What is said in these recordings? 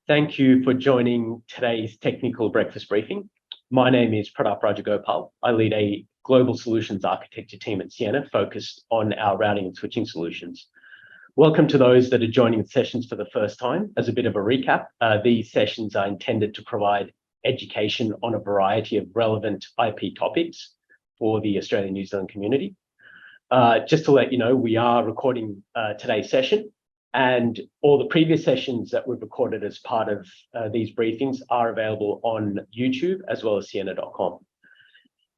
Thank you for joining today's technical breakfast briefing. My name is Pradap Rajagopal. I lead a global solutions architecture team at Ciena focused on our routing and switching solutions. Welcome to those that are joining the sessions for the first time. As a bit of a recap, these sessions are intended to provide education on a variety of relevant IP topics for the Australian New Zealand community. Just to let you know, we are recording today's session, and all the previous sessions that we've recorded as part of these briefings are available on YouTube as well as Ciena.com.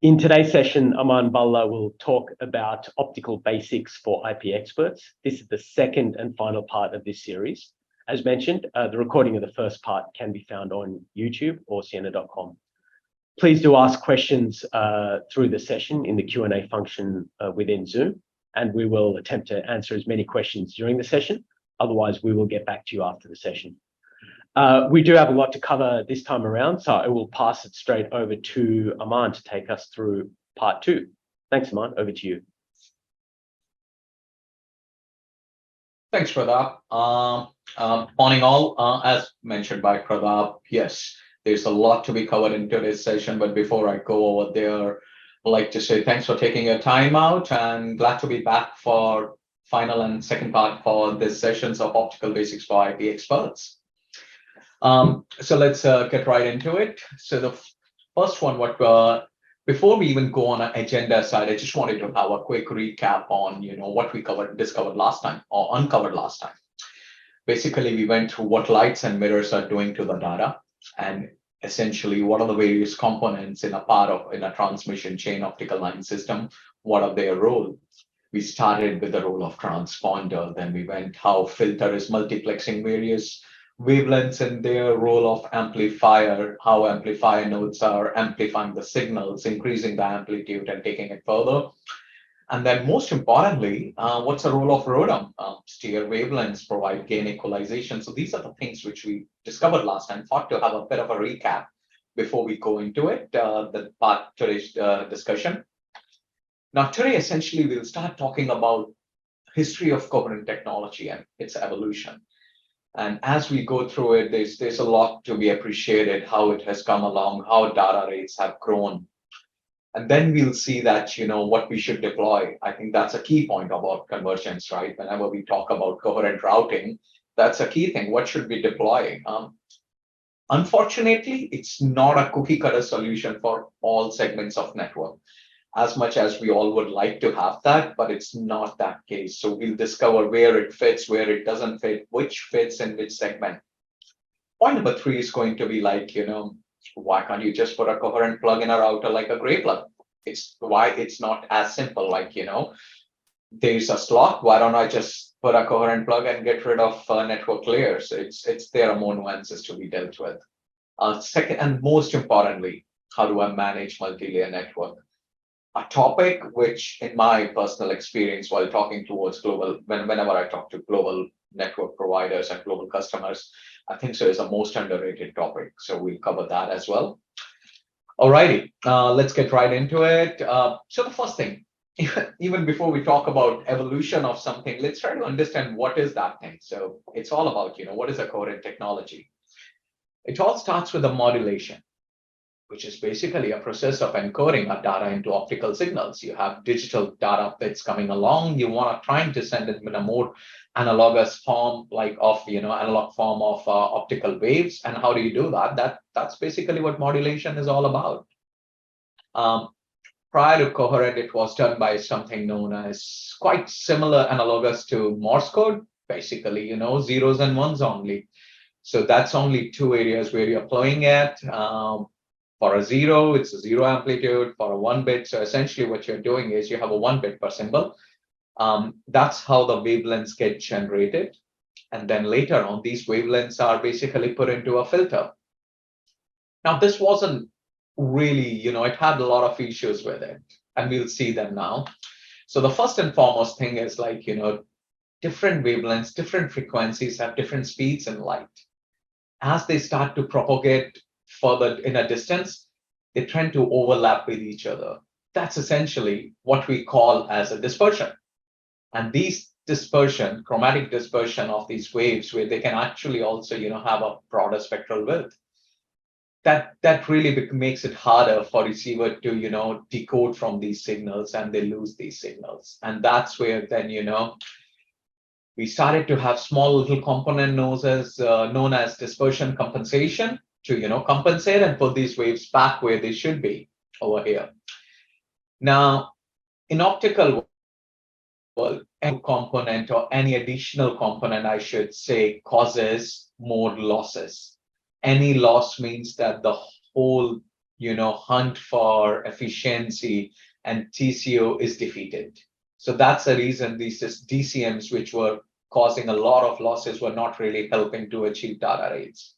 In today's session, Aman Balla will talk about optical basics for IP experts. This is the second and final part of this series. As mentioned, the recording of the first part can be found on YouTube or Ciena.com. Please do ask questions through the session in the Q&A function within Zoom, and we will attempt to answer as many questions during the session. Otherwise, we will get back to you after the session. We do have a lot to cover this time around, so I will pass it straight over to Aman to take us through part two. Thanks, Aman. Over to you. Thanks, Pradap. Morning all. As mentioned by Pradap, yes, there's a lot to be covered in today's session, but before I go over there, I'd like to say thanks for taking your time out and glad to be back for final and second part for this sessions of Optical Basics for IP experts. So let's get right into it. So the first one, before we even go on an agenda side, I just wanted to have a quick recap on what we discovered last time or uncovered last time. Basically, we went through what lights and mirrors are doing to the data, and essentially what are the various components in a transmission chain optical line system. What are their role? We started with the role of transponder, then we went how filter is multiplexing various wavelengths and their role of amplifier, how amplifier nodes are amplifying the signals, increasing the amplitude and taking it further. And then most importantly, what's the role of ROADM? Steer wavelengths, provide gain equalization. So these are the things which we discovered last time. Thought to have a bit of a recap before we go into it, the part today's discussion. Now, today, essentially, we'll start talking about history of coherent technology and its evolution. And as we go through it, there's a lot to be appreciated, how it has come along, how data rates have grown. And then we'll see that, what we should deploy. I think that's a key point about convergence, right? Whenever we talk about coherent routing, that's a key thing. What should we deploy? Unfortunately, it's not a cookie cutter solution for all segments of network. As much as we all would like to have that, but it's not that case. So we'll discover where it fits, where it doesn't fit, which fits in which segment. Point number 3 is going to be like, why can't you just put a coherent plug in a router like a gray plug? It's why it's not as simple. Like, there's a slot. Why don't I just put a coherent plug and get rid of network layers? There are more nuances to be dealt with. Second, and most importantly, how do I manage multi-layer network? A topic which, in my personal experience, while talking towards whenever I talk to global network providers and global customers, I think so is a most underrated topic. So we'll cover that as well. Alrighty, let's get right into it. So the first thing, even before we talk about evolution of something, let's try to understand what is that thing. So it's all about, what is a coherent technology? It all starts with a modulation, which is basically a process of encoding a data into optical signals. You have digital data bits coming along. You want to try to send it in a more analogous form, analog form of optical waves. And how do you do that? That's basically what modulation is all about. Prior to coherent, it was done by something known as quite similar, analogous to Morse code. Basically, zeros and ones only. So that's only 2 areas where you're playing it. For a 0, it's a 0 amplitude. For a 1 bit, so essentially what you're doing is you have a 1 bit per symbol. That's how the wavelengths get generated. And then later on, these wavelengths are basically put into a filter. Now, this wasn't really, it had a lot of issues with it, and we'll see them now. So the first and foremost thing is like, different wavelengths, different frequencies have different speeds in light. As they start to propagate further in a distance, they tend to overlap with each other. That's essentially what we call as a dispersion. And these dispersion, chromatic dispersion of these waves, where they can actually also, have a broader spectral width. That really makes it harder for receiver to, decode from these signals, and they lose these signals. And that's where then, we started to have small little component known as dispersion compensation to, compensate and put these waves back where they should be over here. Now, in optical world, any component or any additional component, I should say, causes more losses. Any loss means that the whole, hunt for efficiency and TCO is defeated. So that's the reason these DCMs, which were causing a lot of losses, were not really helping to achieve data rates.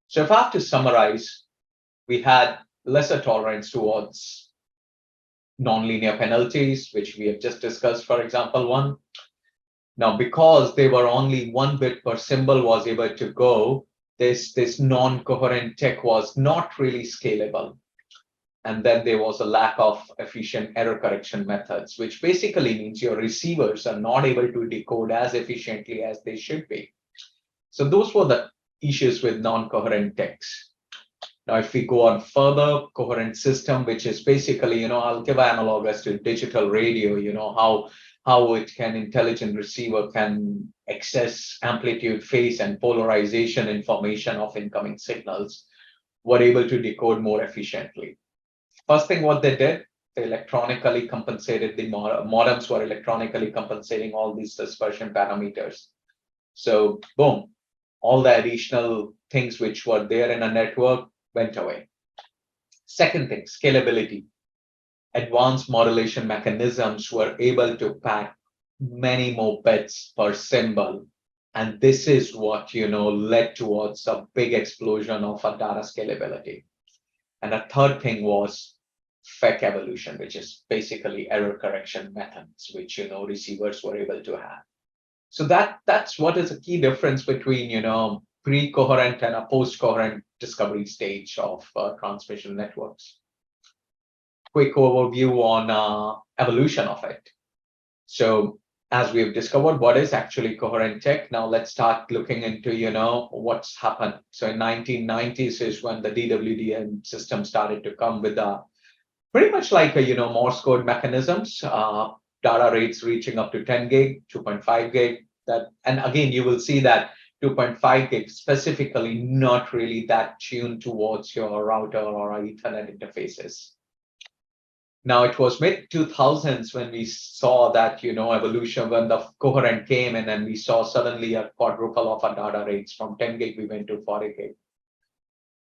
So if I have to summarize, we had lesser tolerance towards nonlinear penalties, which we have just discussed, for example, one. Now, because they were only 1 bit per symbol was able to go, this non-coherent tech was not really scalable. And then there was a lack of efficient error correction methods, which basically means your receivers are not able to decode as efficiently as they should be. So those were the issues with non-coherent techs. Now, if we go on further, coherent system, which is basically, I'll give analogous to digital radio, how it can, intelligent receiver can access amplitude, phase, and polarization information of incoming signals, were able to decode more efficiently. First thing what they did, they electronically compensated, the modems were electronically compensating all these dispersion parameters. So boom, all the additional things which were there in a network went away. Second thing, scalability. Advanced modulation mechanisms were able to pack many more bits per symbol. And this is what, led towards a big explosion of a data scalability. And a third thing was FEC evolution, which is basically error correction methods, which, receivers were able to have. So that's what is a key difference between, pre-coherent and a post-coherent discovery stage of transmission networks. Quick overview on evolution of it. So as we've discovered what is actually coherent tech, now let's start looking into, what's happened. So in 1990s is when the DWDM system started to come with pretty much like a, Morse code mechanisms, data rates reaching up to 10 gig, 2.5 gig. And again, you will see that 2.5 gig specifically not really that tuned towards your router or Ethernet interfaces. Now, it was mid-2000s when we saw that, evolution, when the coherent came in, and we saw suddenly a quadruple of our data rates. From 10 gig, we went to 40 gig.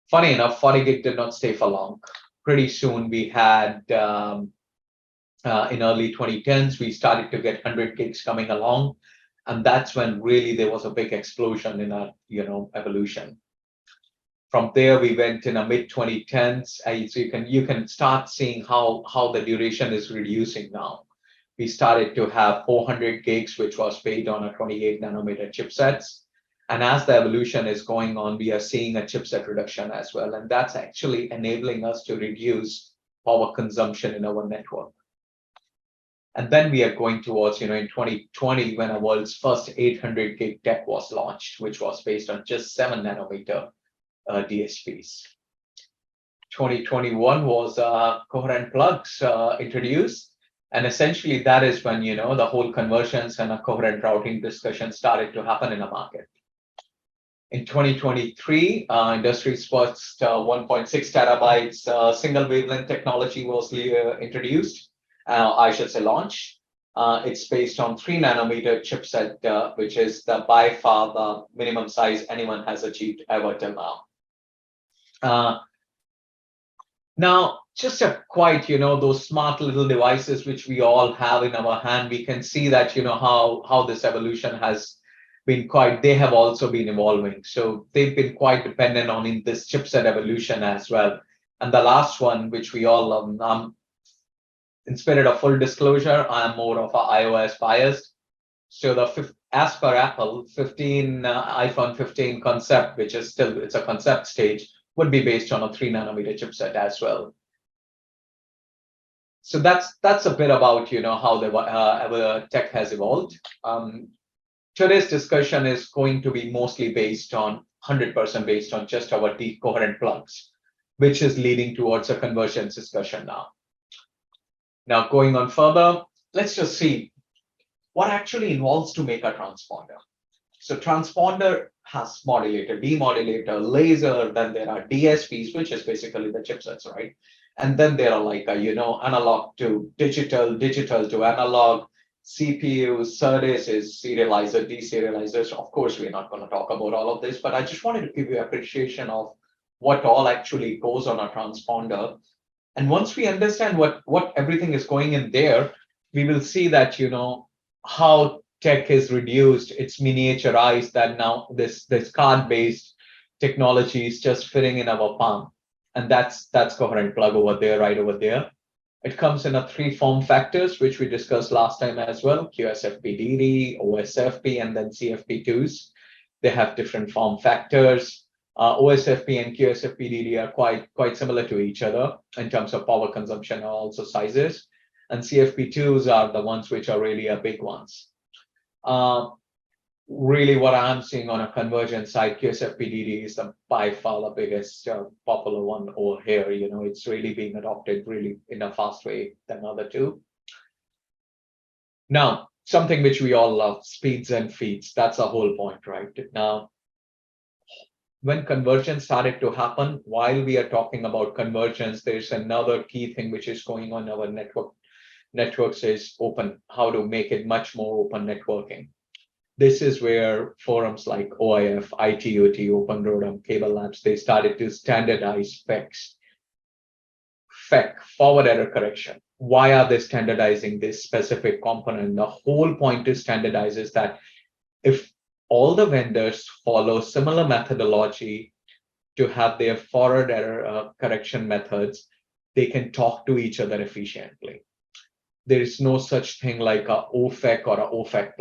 Funny enough, 40 gig did not stay for long. Pretty soon, we had, in early 2010s, we started to get 100 gigs coming along. And that's when really there was a big explosion in our, evolution. From there, we went in a mid-2010s. So you can start seeing how the duration is reducing now. We started to have 400 gigs, which was based on a 28 nanometer chipsets. And as the evolution is going on, we are seeing a chipset reduction as well. And that's actually enabling us to reduce power consumption in our network. And then we are going towards, in 2020, when the world's first 800 gig tech was launched, which was based on just 7 nanometer DSPs. 2021 was coherent plugs introduced. And essentially, that is when, the whole conversions and a coherent routing discussion started to happen in the market. In 2023, industry's first 1.6 terabytes single wavelength technology was introduced. I should say launch. It's based on 3 nanometer chipset, which is by far the minimum size anyone has achieved ever till now. Now, just quite, those smart little devices which we all have in our hand, we can see that, how this evolution has been they have also been evolving. So they've been quite dependent on in this chipset evolution as well. And the last one, which we all love, in spirit of full disclosure, I am more of a iOS biased. So as per Apple, iPhone 15 concept, which is still, it's a concept stage, would be based on a 3 nanometer chipset as well. So that's a bit about how the tech has evolved. Today's discussion is going to be mostly based on 100% based on just our deep coherent plugs, which is leading towards a convergence discussion now. Now, going on further, let's just see what actually involves to make a transponder. So transponder has modulator, demodulator, laser, then there are DSPs, which is basically the chipsets, right? And then there are like analog to digital, digital to analog, CPU, SerDes, serializer, deserializers. Of course, we're not going to talk about all of this, but I just wanted to give you appreciation of what all actually goes on a transponder. And once we understand what everything is going in there, we will see that how tech is reduced, it's miniaturized, that now this card-based technology is just fitting in our palm. And that's coherent plug over there, right over there. It comes in a 3 form factors, which we discussed last time as well: QSFP-DD, OSFP, and then CFP2s. They have different form factors. OSFP and QSFP-DD are quite similar to each other in terms of power consumption and also sizes. And CFP2s are the ones which are really a big ones. Really what I'm seeing on a convergence side, QSFP-DD is by far the biggest popular one over here. It's really being adopted really in a fast way than other two. Now, something which we all love, speeds and feeds. That's the whole point, right? Now, when convergence started to happen, while we are talking about convergence, there's another key thing which is going on in our networks is open, how to make it much more open networking. This is where forums like OIF, ITOT, Open ROADM, Cable Labs, they started to standardize FECs. FEC, forward error correction. Why are they standardizing this specific component? The whole point to standardize is that if all the vendors follow similar methodology to have their forward error correction methods, they can talk to each other efficiently. There is no such thing like a OFEC or a OFEC++.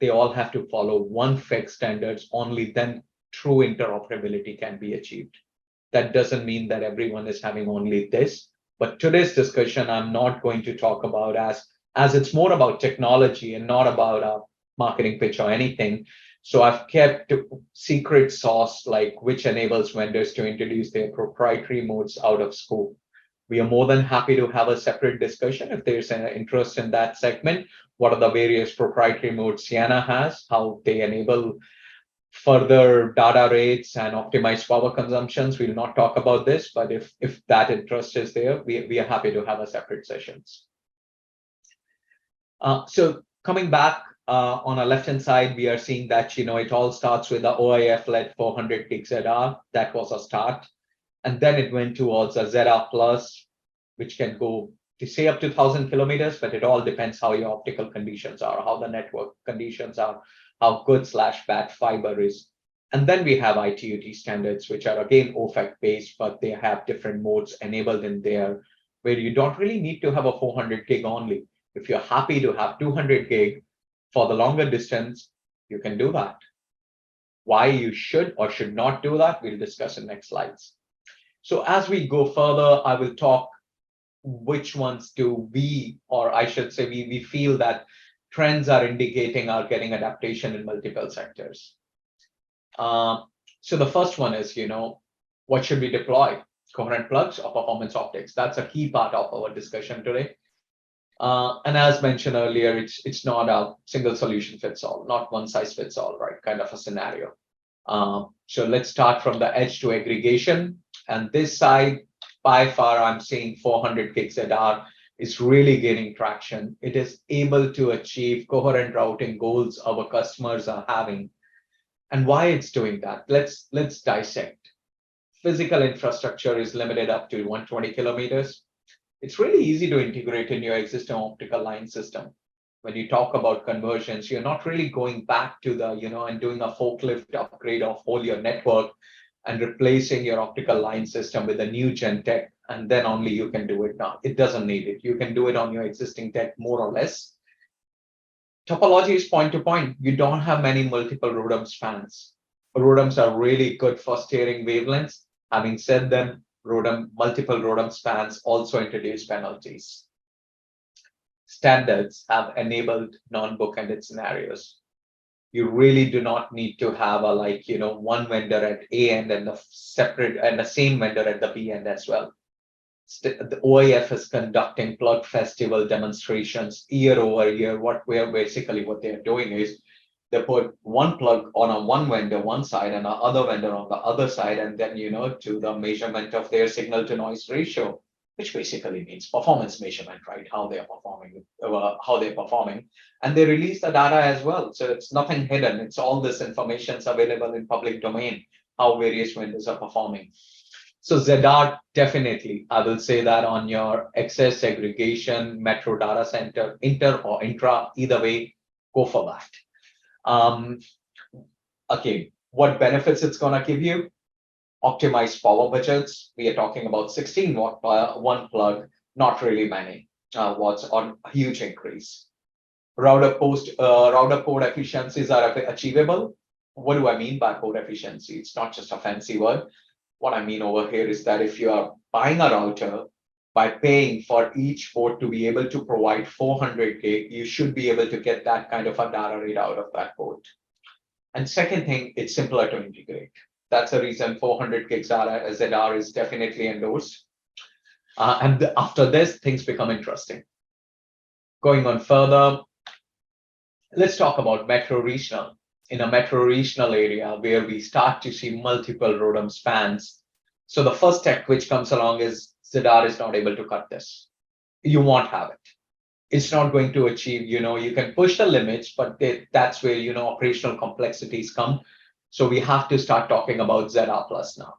They all have to follow one FEC standards, only then true interoperability can be achieved. That doesn't mean that everyone is having only this, but today's discussion, I'm not going to talk about as it's more about technology and not about a marketing pitch or anything. So I've kept secret sauce, like which enables vendors to introduce their proprietary modes out of scope. We are more than happy to have a separate discussion if there's an interest in that segment. What are the various proprietary modes Ciena has, how they enable further data rates and optimize power consumptions. We'll not talk about this, but if that interest is there, we are happy to have a separate sessions. So coming back on a left-hand side, we are seeing that it all starts with the OIF-led 400 gig ZR. That was a start. And then it went towards a ZR Plus, which can go to say up to 1,000 kilometers, but it all depends how your optical conditions are, how the network conditions are, how good / bad fiber is. And then we have ITUT standards, which are again OFEC based, but they have different modes enabled in there, where you don't really need to have a 400 gig only. If you're happy to have 200 gig for the longer distance, you can do that. Why you should or should not do that, we'll discuss in next slides. So as we go further, I will talk which ones do we, or I should say we feel that trends are indicating are getting adaptation in multiple sectors. So the first one is, what should we deploy? Coherent plugs or performance optics? That's a key part of our discussion today. And as mentioned earlier, it's not a single solution fits all, not one size fits all, right? Kind of a scenario. So let's start from the edge to aggregation. And this side, by far, I'm seeing 400 gig ZR is really gaining traction. It is able to achieve coherent routing goals our customers are having. And why it's doing that? Let's dissect. Physical infrastructure is limited up to 120 kilometers. It's really easy to integrate in your existing optical line system. When you talk about conversions, you're not really going back to the, and doing a forklift upgrade of whole your network and replacing your optical line system with a new gen tech, and then only you can do it now. It doesn't need it. You can do it on your existing tech more or less. Topology is point to point. You don't have many multiple ROADM spans. ROADMs are really good for steering wavelengths. Having said that, multiple ROADM spans also introduce penalties. Standards have enabled non-bookended scenarios. You really do not need to have one vendor at A end and the same vendor at the B end as well. The OIF is conducting plug festival demonstrations year over year. What they're doing is they put one plug on one vendor one side and another vendor on the other side, and then do the measurement of their signal to noise ratio, which basically means performance measurement, right? How they're performing, and they release the data as well. So it's nothing hidden. It's all this information is available in public domain, how various vendors are performing. So ZR, definitely, I will say that on your excess segregation, metro data center, inter or intra, either way, go for that. Again, what benefits it's going to give you? Optimized power budgets. We are talking about 16 watt one plug, not really many watts on a huge increase. Router port efficiencies are achievable. What do I mean by port efficiency? It's not just a fancy word. What I mean over here is that if you are buying a router, by paying for each port to be able to provide 400 gig, you should be able to get that kind of a data rate out of that port. And second thing, it's simpler to integrate. That's the reason 400 gigs ZR is definitely endorsed. And after this, things become interesting. Going on further, let's talk about metro regional. In a metro regional area where we start to see multiple ROADM spans. So the first tech which comes along is ZR is not able to cut this. You won't have it. It's not going to achieve, you can push the limits, but that's where, operational complexities come. So we have to start talking about ZR plus now.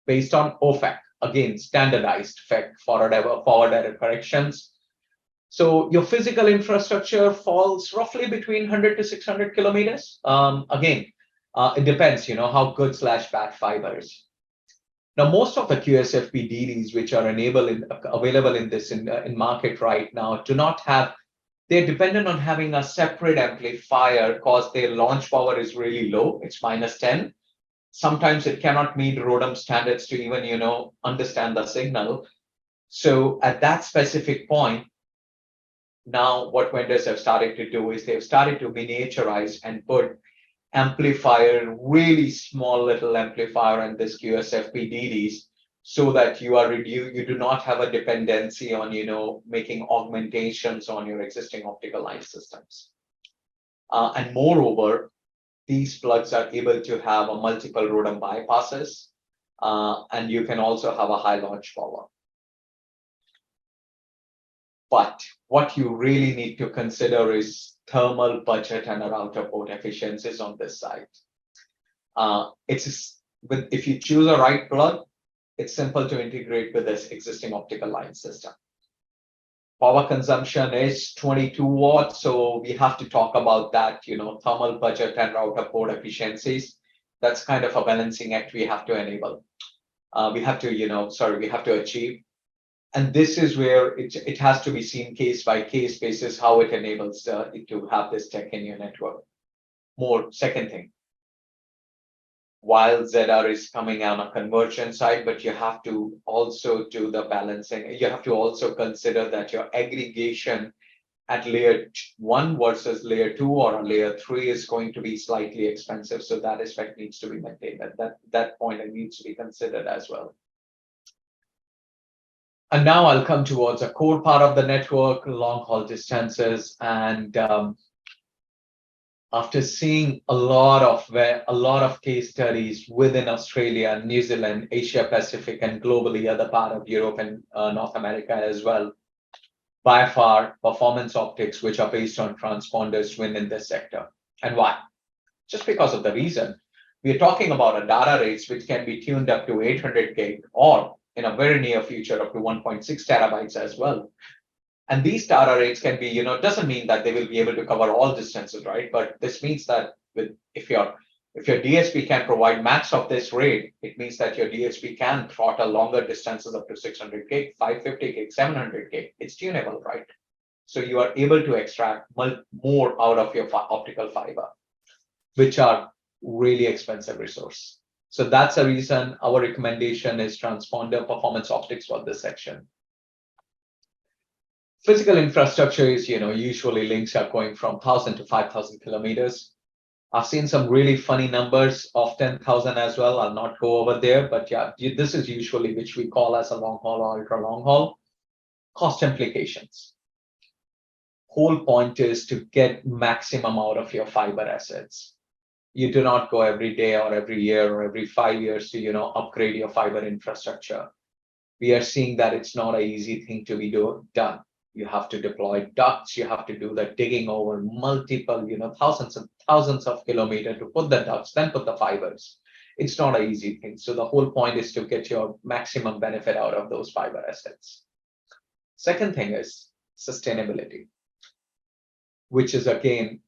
Based on OFAC, again, standardized FEC, forward error corrections. So your physical infrastructure falls roughly between 100 to 600 kilometers. Again, it depends, how good / bad fiber is. Now, most of the QSFP DDs which are available in this in market right now do not have. They're dependent on having a separate amplifier because their launch power is really low. It's -10. Sometimes it cannot meet ROADM standards to even understand the signal. So at that specific point. Now, what vendors have started to do is they've started to miniaturize and put amplifier, really small little amplifier in this QSFP DDs, so that you do not have a dependency on making augmentations on your existing optical line systems. And moreover, these plugs are able to have a multiple ROADM bypasses, and you can also have a high launch power. But what you really need to consider is thermal budget and router port efficiencies on this side. If you choose a right plug, it's simple to integrate with this existing optical line system. Power consumption is 22 watts, so we have to talk about that, thermal budget and router port efficiencies. That's kind of a balancing act we have to enable. We have to achieve. And this is where it has to be seen case by case basis how it enables to have this tech in your network. Second thing, while ZR is coming on a convergence side, but you have to also do the balancing. You have to also consider that your aggregation at layer 1 versus layer 2 or a layer 3 is going to be slightly expensive. So that aspect needs to be maintained. That point it needs to be considered as well. And now I'll come towards a core part of the network, long haul distances. And after seeing a lot of case studies within Australia, New Zealand, Asia Pacific, and globally, other part of Europe and North America as well, by far, performance optics, which are based on transponders, win in this sector. And why? Just because of the reason. We're talking about a data rates which can be tuned up to 800 gig or in a very near future up to 1.6 terabytes as well. And these data rates can be, doesn't mean that they will be able to cover all distances, right? But this means that if your DSP can provide max of this rate, it means that your DSP can throttle longer distances up to 600 gig, 550 gig, 700 gig. It's tunable, right? So you are able to extract more out of your optical fiber, which are really expensive resource. So that's the reason our recommendation is transponder performance optics for this section. Physical infrastructure is, usually links are going from 1,000 to 5,000 kilometers. I've seen some really funny numbers of 10,000 as well. I'll not go over there, but yeah, this is usually which we call as a long haul or ultra long haul. Cost implications. Whole point is to get maximum out of your fiber assets. You do not go every day or every year or every 5 years to, upgrade your fiber infrastructure. We are seeing that it's not an easy thing to be done. You have to deploy ducts, you have to do the digging over multiple, thousands and thousands of kilometers to put the ducts, then put the fibers. It's not an easy thing. So the whole point is to get your maximum benefit out of those fiber assets. Second thing is sustainability, which is again,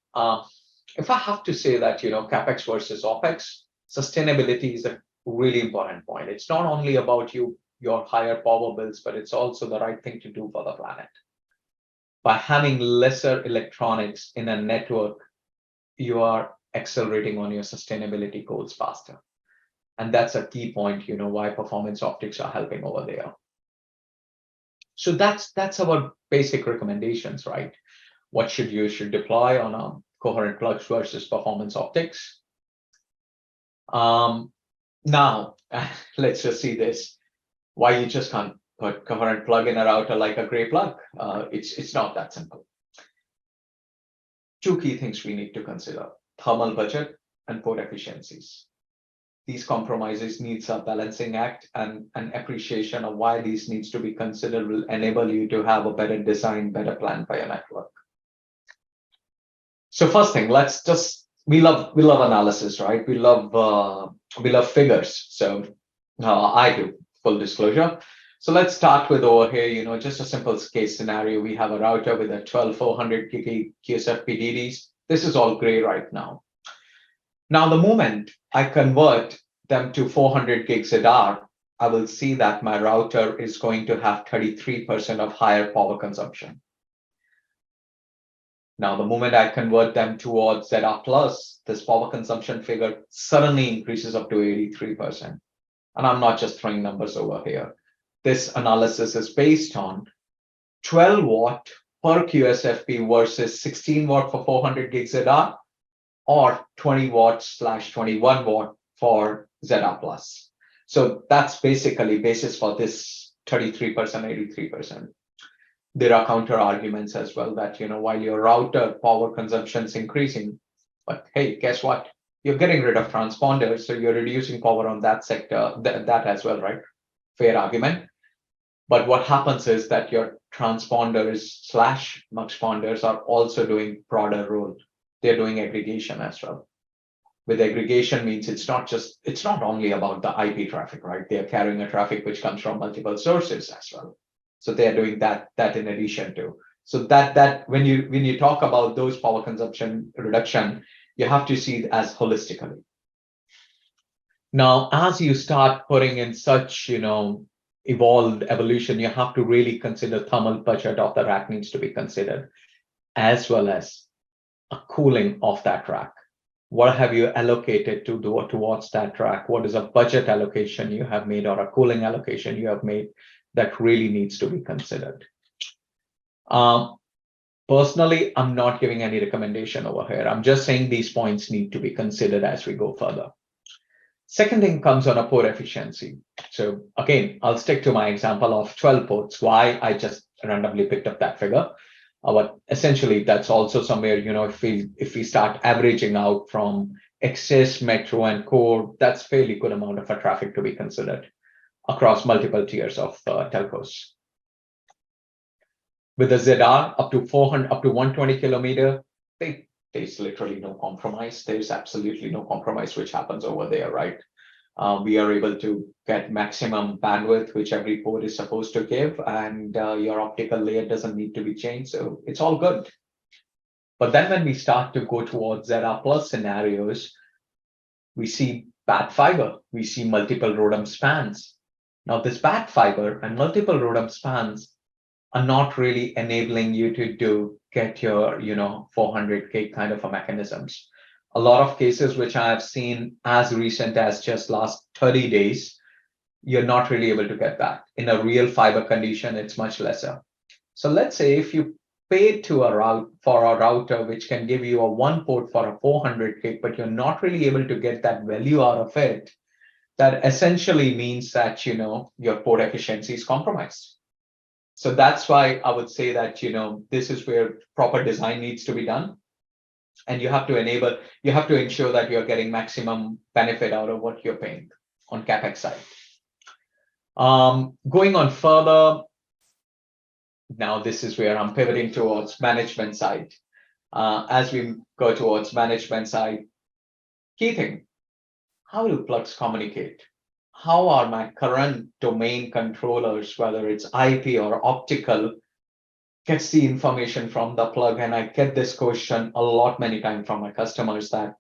if I have to say that, CapEx versus OpEx, sustainability is a really important point. It's not only about your higher power bills, but it's also the right thing to do for the planet. By having lesser electronics in a network, you are accelerating on your sustainability goals faster. And that's a key point, why performance optics are helping over there. So that's our basic recommendations, right? What you should deploy on a coherent plugs versus performance optics. Now, let's just see this. Why you just can't put coherent plug in a router like a gray plug? It's not that simple. Two key things we need to consider: thermal budget and port efficiencies. These compromises needs a balancing act, and an appreciation of why these needs to be considered will enable you to have a better design, better plan for your network. So first thing, we love analysis, right? We love figures. So I do, full disclosure. So let's start with over here, just a simple case scenario. We have a router with a 12,400 gig QSFP-DDs. This is all gray right now. Now, the moment I convert them to 400 gig ZR, I will see that my router is going to have 33% of higher power consumption. Now, the moment I convert them towards ZR plus, this power consumption figure suddenly increases up to 83%. And I'm not just throwing numbers over here. This analysis is based on 12 watt per QSFP versus 16 watt for 400 gig ZR, or 20 watt/21 watt for ZR plus. So that's basically basis for this 33%, 83%. There are counter arguments as well that, while your router power consumption is increasing, but hey, guess what? You're getting rid of transponders, so you're reducing power on that sector, that as well, right? Fair argument. But what happens is that your transponders/muxponders are also doing broader role. They're doing aggregation as well. With aggregation means it's not only about the IP traffic, right? They're carrying a traffic which comes from multiple sources as well. So they're doing that in addition to. So that when you talk about those power consumption reduction, you have to see it as holistically. Now, as you start putting in such, evolved evolution, you have to really consider thermal budget of the rack needs to be considered, as well as a cooling of that rack. What have you allocated to do towards that rack? What is a budget allocation you have made, or a cooling allocation you have made that really needs to be considered? Personally, I'm not giving any recommendation over here. I'm just saying these points need to be considered as we go further. Second thing comes on a port efficiency. So again, I'll stick to my example of 12 ports. Why? I just randomly picked up that figure. But essentially, that's also somewhere, if we start averaging out from excess, metro, and core, that's fairly good amount of a traffic to be considered across multiple tiers of telcos. With the ZR up to 120 kilometer, there's literally no compromise. There's absolutely no compromise which happens over there, right? We are able to get maximum bandwidth, which every port is supposed to give, and your optical layer doesn't need to be changed. So it's all good. But then when we start to go towards ZR plus scenarios, we see bad fiber. We see multiple ROADM spans. Now, this bad fiber and multiple ROADM spans are not really enabling you to get your 400 gig kind of a mechanisms. A lot of cases which I have seen as recent as just last 30 days, you're not really able to get that. In a real fiber condition, it's much lesser. So let's say if you pay to a route for a router which can give you a one port for a 400 gig, but you're not really able to get that value out of it, that essentially means that your port efficiency is compromised. So that's why I would say that this is where proper design needs to be done. And you have to ensure that you're getting maximum benefit out of what you're paying on CapEx side. Going on further, now this is where I'm pivoting towards management side. As we go towards management side, key thing, how do plugs communicate? How are my current domain controllers, whether it's IP or optical, gets the information from the plug? And I get this question a lot, many times from my customers, that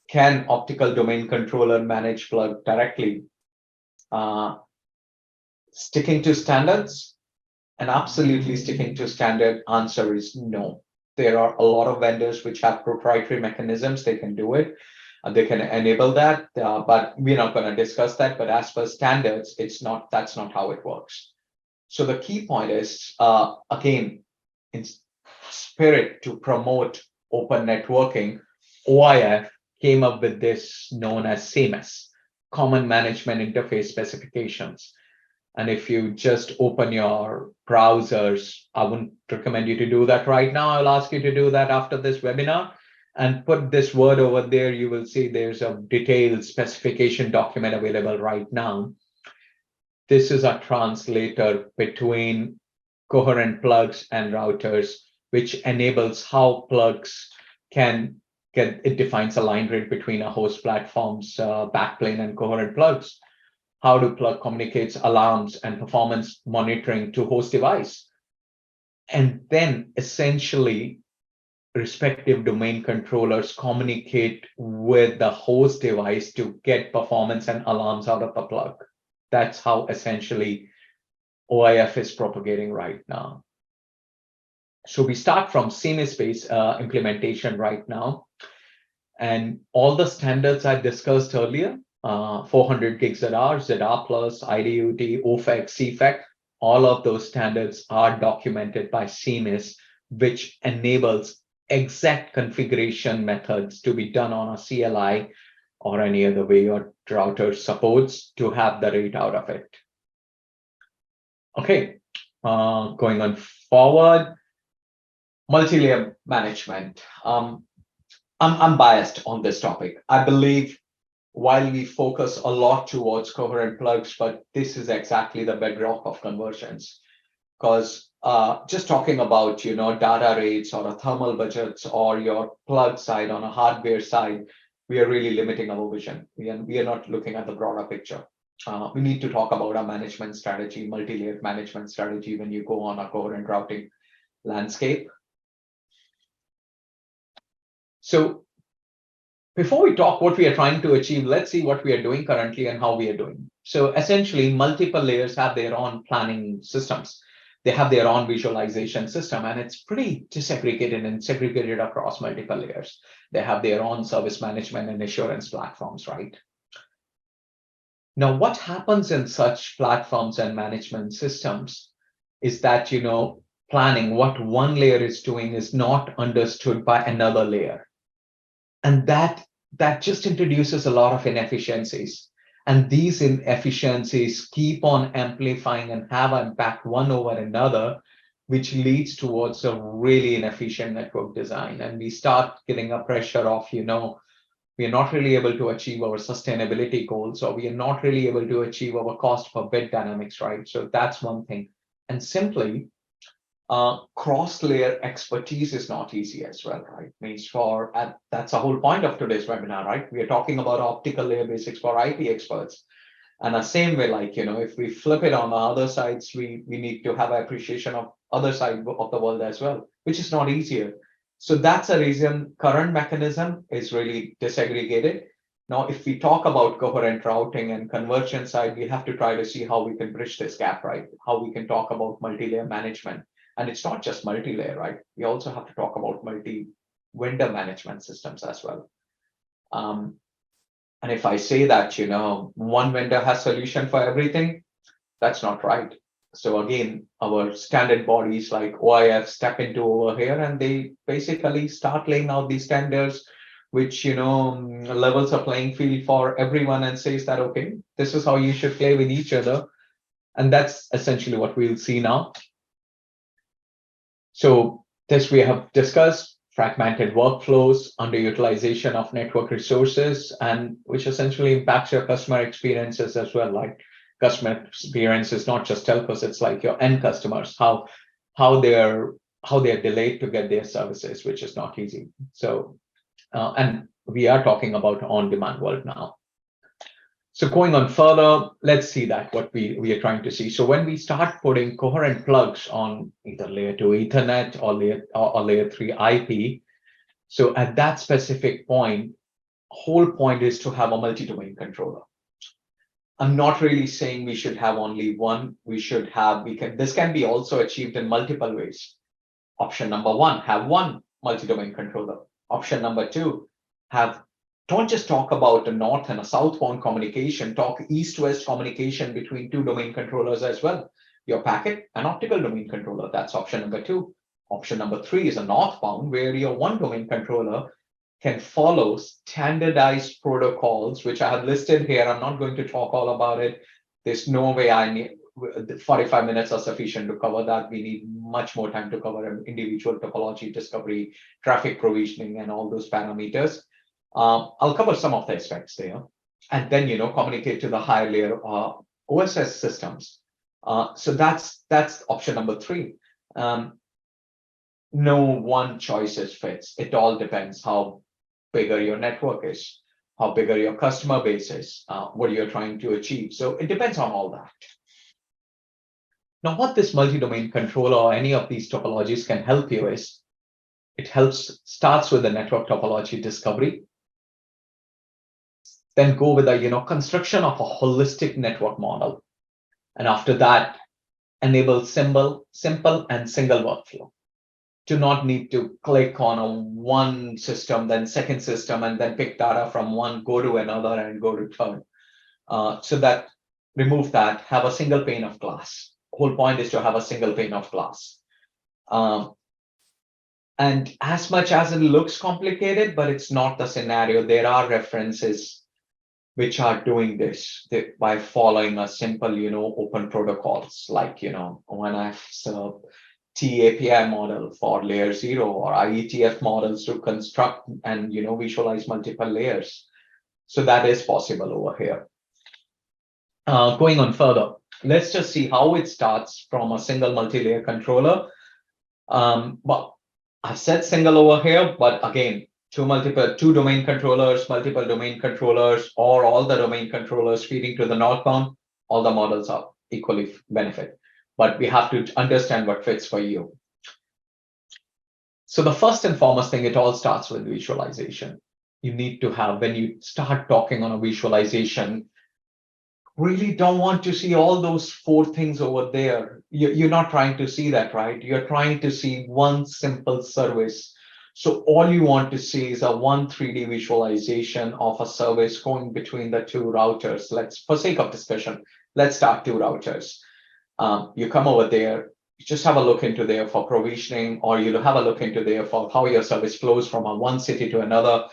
can optical domain controller manage plug directly? Sticking to standards and absolutely sticking to standard, answer is no. There are a lot of vendors which have proprietary mechanisms. They can do it. They can enable that, but we're not going to discuss that. But as per standards, that's not how it works. So the key point is, again, in spirit to promote open networking, OIF came up with this known as CMS, Common Management Interface Specifications. And if you just open your browsers, I wouldn't recommend you to do that right now. I'll ask you to do that after this webinar and put this word over there. You will see there's a detailed specification document available right now. This is a translator between coherent plugs and routers, which enables how plugs can get, it defines a line rate between a host platform's backplane and coherent plugs. How do plug communicates alarms and performance monitoring to host device? And then essentially respective domain controllers communicate with the host device to get performance and alarms out of the plug. That's how essentially OIF is propagating right now. So we start from CMS-based implementation right now. And all the standards I discussed earlier, 400 gig ZR, ZR+, IDUT, OFEC, CFEC, all of those standards are documented by CMS, which enables exact configuration methods to be done on a CLI or any other way your router supports to have the rate out of it. Okay, going on forward, multi-layer management. I'm biased on this topic. I believe while we focus a lot towards coherent plugs, but this is exactly the bedrock of conversions. Because just talking about data rates or a thermal budgets or your plug side on a hardware side, we are really limiting our vision. We are not looking at the broader picture. We need to talk about our management strategy, multi-layer management strategy when you go on a coherent routing landscape. So before we talk what we are trying to achieve, let's see what we are doing currently and how we are doing. So essentially, multiple layers have their own planning systems. They have their own visualization system, and it's pretty disaggregated and segregated across multiple layers. They have their own service management and assurance platforms, right? Now, what happens in such platforms and management systems is that, planning, what one layer is doing is not understood by another layer. And that just introduces a lot of inefficiencies. And these inefficiencies keep on amplifying and have impact one over another, which leads towards a really inefficient network design. And we start getting a pressure of, we are not really able to achieve our sustainability goals, or we are not really able to achieve our cost per bit dynamics, right? So that's one thing. And simply, cross-layer expertise is not easy as well, right? That's the whole point of today's webinar, right? We are talking about optical layer basics for IP experts. And the same way, if we flip it on the other sides, we need to have appreciation of other side of the world as well, which is not easier. So that's a reason current mechanism is really disaggregated. Now, if we talk about coherent routing and conversion side, we have to try to see how we can bridge this gap, right? How we can talk about multi-layer management. And it's not just multi-layer, right? We also have to talk about multi-vendor management systems as well. And if I say that, one vendor has solution for everything, that's not right. So again, our standard bodies like OIF step into over here and they basically start laying out these standards, which, levels a playing field for everyone and says that, okay, this is how you should play with each other. And that's essentially what we'll see now. So this we have discussed, fragmented workflows, underutilization of network resources, and which essentially impacts your customer experiences as well. Like customer experience is not just telcos, it's like your end customers, how they're delayed to get their services, which is not easy. So and we are talking about on-demand world now. So going on further, let's see that what we are trying to see. So when we start putting coherent plugs on either layer 2 Ethernet or layer 3 IP, so at that specific point, whole point is to have a multi-domain controller. I'm not really saying we should have only one. This can be also achieved in multiple ways. Option number one, have one multi-domain controller. Option number two, don't just talk about a north and a southbound communication, talk east-west communication between two domain controllers as well. Your packet and optical domain controller, that's option number two. Option number three is a northbound where your one domain controller can follow standardized protocols, which I have listed here. I'm not going to talk all about it. There's no way 45 minutes are sufficient to cover that. We need much more time to cover individual topology discovery, traffic provisioning, and all those parameters. I'll cover some of the aspects there, and then communicate to the higher layer OSS systems. So that's option number three. No one choice fits. It all depends how bigger your network is, how bigger your customer base is, what you're trying to achieve. So it depends on all that. Now, what this multi-domain controller or any of these topologies can help you is, starts with the network topology discovery, then go with the construction of a holistic network model. And after that, enable simple and single workflow. Do not need to click on one system, then second system, and then pick data from one, go to another, and go to third. So that remove that, have a single pane of glass. Whole point is to have a single pane of glass. And as much as it looks complicated, but it's not the scenario. There are references which are doing this by following a simple, open protocols like, ONF TAPI model for layer 0 or IETF models to construct and, visualize multiple layers. So that is possible over here. Going on further, let's just see how it starts from a single multi-layer controller. But I've said single over here, but again, two domain controllers, multiple domain controllers, or all the domain controllers feeding to the northbound, all the models are equally benefit. But we have to understand what fits for you. So the first and foremost thing, it all starts with visualization. You need to have, when you start talking on a visualization, really don't want to see all those 4 things over there. You're not trying to see that, right? You're trying to see one simple service. So all you want to see is a one 3D visualization of a service going between the two routers. For sake of discussion, let's start 2 routers. You come over there, you just have a look into there for provisioning, or you'll have a look into there for how your service flows from one city to another.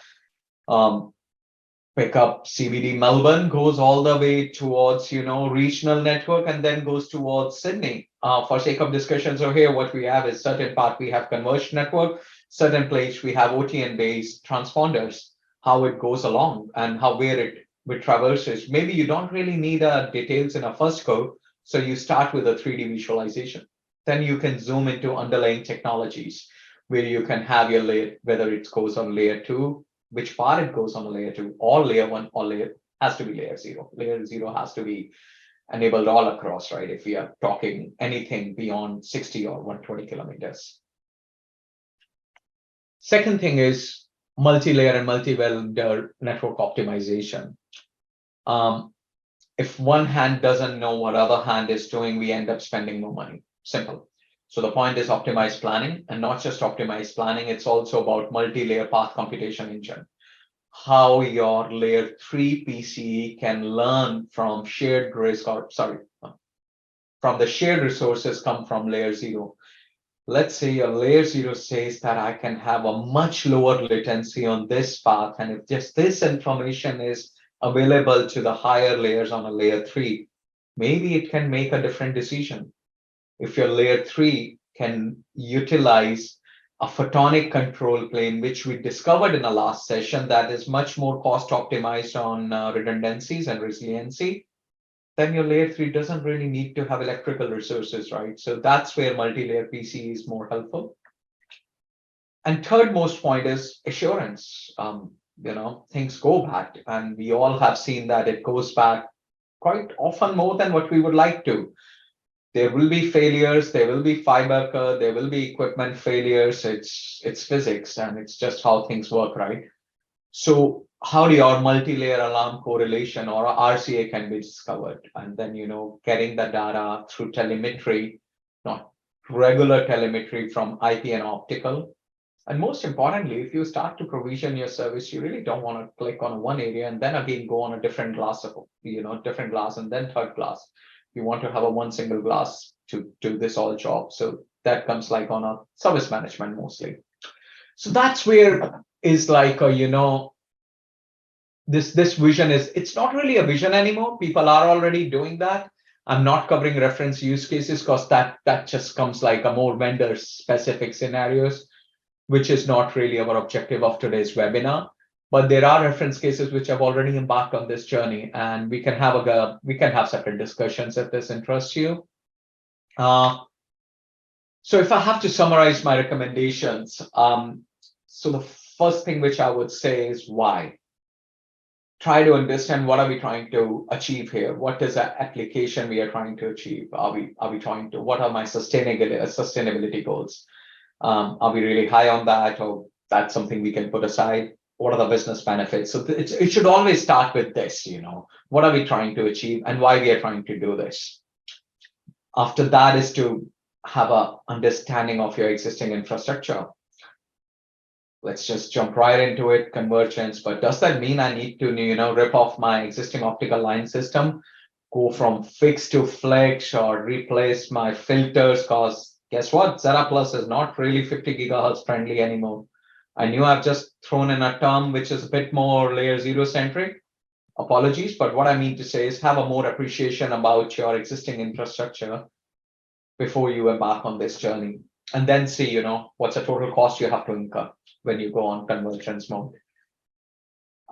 Pick up CBD Melbourne, goes all the way towards, regional network, and then goes towards Sydney. For sake of discussion, so here what we have is certain part we have converged network, certain place we have OTN-based transponders, how it goes along and where it traverses. Maybe you don't really need details in a first go, so you start with a 3D visualization. Then you can zoom into underlying technologies where you can have your layer, whether it goes on layer 2, which part it goes on a layer 2, or layer 1, or has to be layer 0. Layer 0 has to be enabled all across, right? If we are talking anything beyond 60 or 120 kilometers. Second thing is multi-layer and multi-vendor network optimization. If one hand doesn't know what other hand is doing, we end up spending more money. Simple. So the point is optimized planning, and not just optimized planning, it's also about multi-layer path computation engine. how your layer 3 PCE can learn from shared risk, or sorry, from the shared resources come from layer 0. Let's say a layer 0 says that I can have a much lower latency on this path, and if just this information is available to the higher layers on a layer 3, maybe it can make a different decision. If your layer 3 can utilize a photonic control plane, which we discovered in the last session, that is much more cost optimized on redundancies and resiliency, then your layer 3 doesn't really need to have electrical resources, right? So that's where multi-layer PC is more helpful. And third most point is assurance. Things go bad, and we all have seen that it goes back quite often more than what we would like to. There will be failures, there will be fiber cut, there will be equipment failures. It's physics, and it's just how things work, right? So how do your multi-layer alarm correlation or RCA can be discovered? And then, getting the data through telemetry, not regular telemetry from IP and optical. And most importantly, if you start to provision your service, you really don't want to click on one area and then again go on a different glass different glass and then third glass. You want to have a one single glass to do this all job. So that comes like on a service management mostly. So that's where is like this vision is, it's not really a vision anymore. People are already doing that. I'm not covering reference use cases because that just comes like a more vendor specific scenarios, which is not really our objective of today's webinar. But there are reference cases which have already embarked on this journey, and we can have separate discussions if this interests you. So if I have to summarize my recommendations, so the first thing which I would say is why. Try to understand what are we trying to achieve here. What is the application we are trying to achieve? Are we trying to, what are my sustainability goals? Are we really high on that, or that's something we can put aside? What are the business benefits? So it should always start with this, what are we trying to achieve and why we are trying to do this? After that is to have an understanding of your existing infrastructure. Let's just jump right into it, convergence. But does that mean I need to, rip off my existing optical line system, go from fixed to flex, or replace my filters? Because guess what? Zeta Plus is not really 50 gigahertz friendly anymore. I knew I've just thrown in a term which is a bit more layer 0 centric. Apologies, but what I mean to say is have a more appreciation about your existing infrastructure before you embark on this journey. And then see, what's the total cost you have to incur when you go on convergence mode.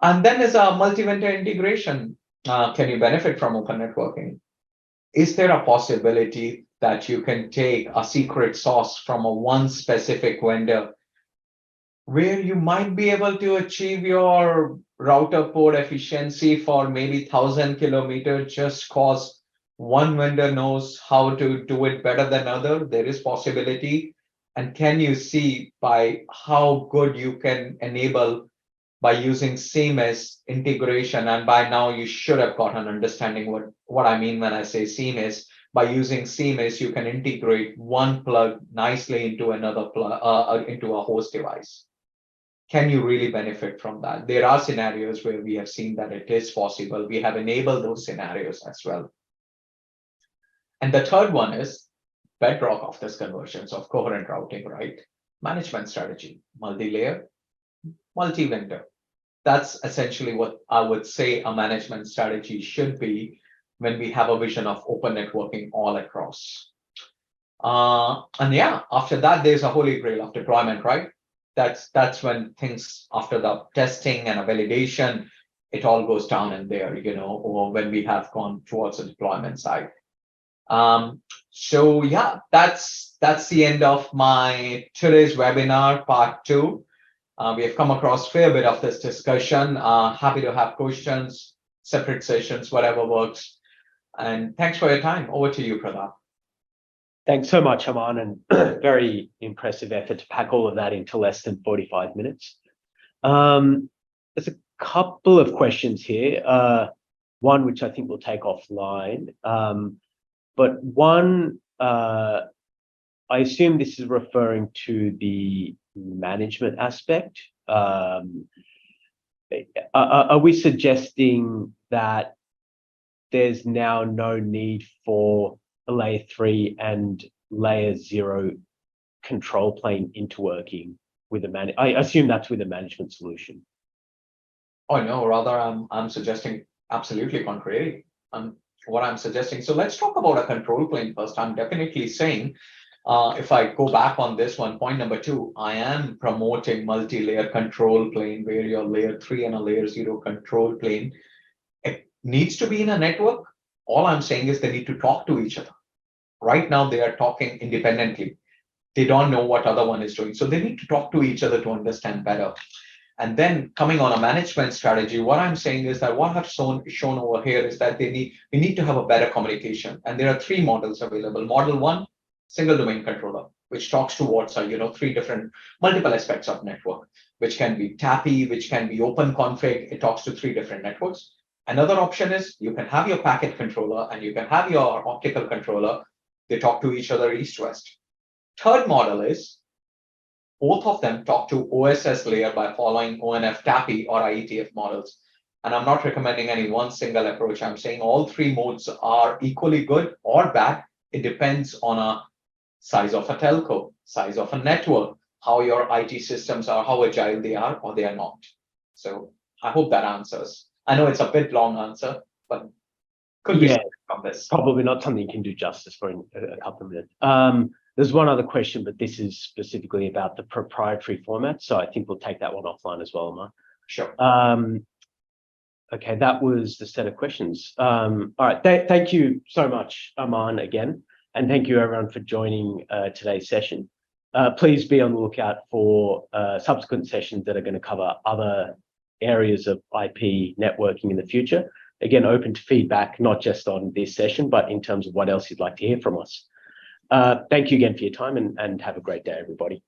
And then there's a multi-vendor integration. Can you benefit from open networking? Is there a possibility that you can take a secret sauce from a one specific vendor where you might be able to achieve your router port efficiency for maybe 1,000 kilometers just cause one vendor knows how to do it better than other? There is possibility. And can you see by how good you can enable by using seamless integration? And by now you should have got an understanding what I mean when I say seamless. By using seamless, you can integrate one plug nicely into another plug, into a host device. Can you really benefit from that? There are scenarios where we have seen that it is possible. We have enabled those scenarios as well. And the third one is bedrock of this convergence of coherent routing, right? Management strategy, multi-layer, multi-vendor. That's essentially what I would say a management strategy should be when we have a vision of open networking all across. And yeah, after that, there's a holy grail of deployment, right? That's when things, after the testing and a validation, it all goes down in there, or when we have gone towards the deployment side. So yeah, that's the end of my today's webinar, part 2. We have come across a fair bit of this discussion. Happy to have questions, separate sessions, whatever works. And thanks for your time. Over to you, Pradap. Thanks so much, Aman, and very impressive effort to pack all of that into less than 45 minutes. There's a couple of questions here. One which I think we'll take offline. But one, I assume this is referring to the management aspect. Are we suggesting that there's now no need for a layer 3 and layer 0 control plane interworking with I assume that's with a management solution. Oh no, rather I'm suggesting absolutely contrary. What I'm suggesting. So let's talk about a control plane first. I'm definitely saying, if I go back on this one, point number 2, I am promoting multi-layer control plane where your layer 3 and a layer 0 control plane, it needs to be in a network. All I'm saying is they need to talk to each other. Right now, they are talking independently. They don't know what other one is doing. So they need to talk to each other to understand better. And then coming on a management strategy, what I'm saying is that what I've shown over here is that we need to have a better communication. And there are 3 models available. Model 1, single domain controller, which talks towards 3 different multiple aspects of network, which can be TAPI, which can be open config. It talks to 3 different networks. Another option is you can have your packet controller and you can have your optical controller. They talk to each other east-west. Third model is both of them talk to OSS layer by following ONF TAPI or IETF models. And I'm not recommending any one single approach. I'm saying all 3 modes are equally good or bad. It depends on a size of a telco, size of a network, how your IT systems are, how agile they are or they are not. So I hope that answers. I know it's a bit long answer, but could be from this. Probably not something you can do justice for in a couple of minutes. There's one other question, but this is specifically about the proprietary format. So I think we'll take that one offline as well, Amar. Sure. Okay, that was the set of questions. All right, thank you so much, Aman, again. And thank you, everyone, for joining today's session. Please be on the lookout for subsequent sessions that are going to cover other areas of IP networking in the future. Again, open to feedback, not just on this session, but in terms of what else you'd like to hear from us. Thank you again for your time and have a great day, everybody.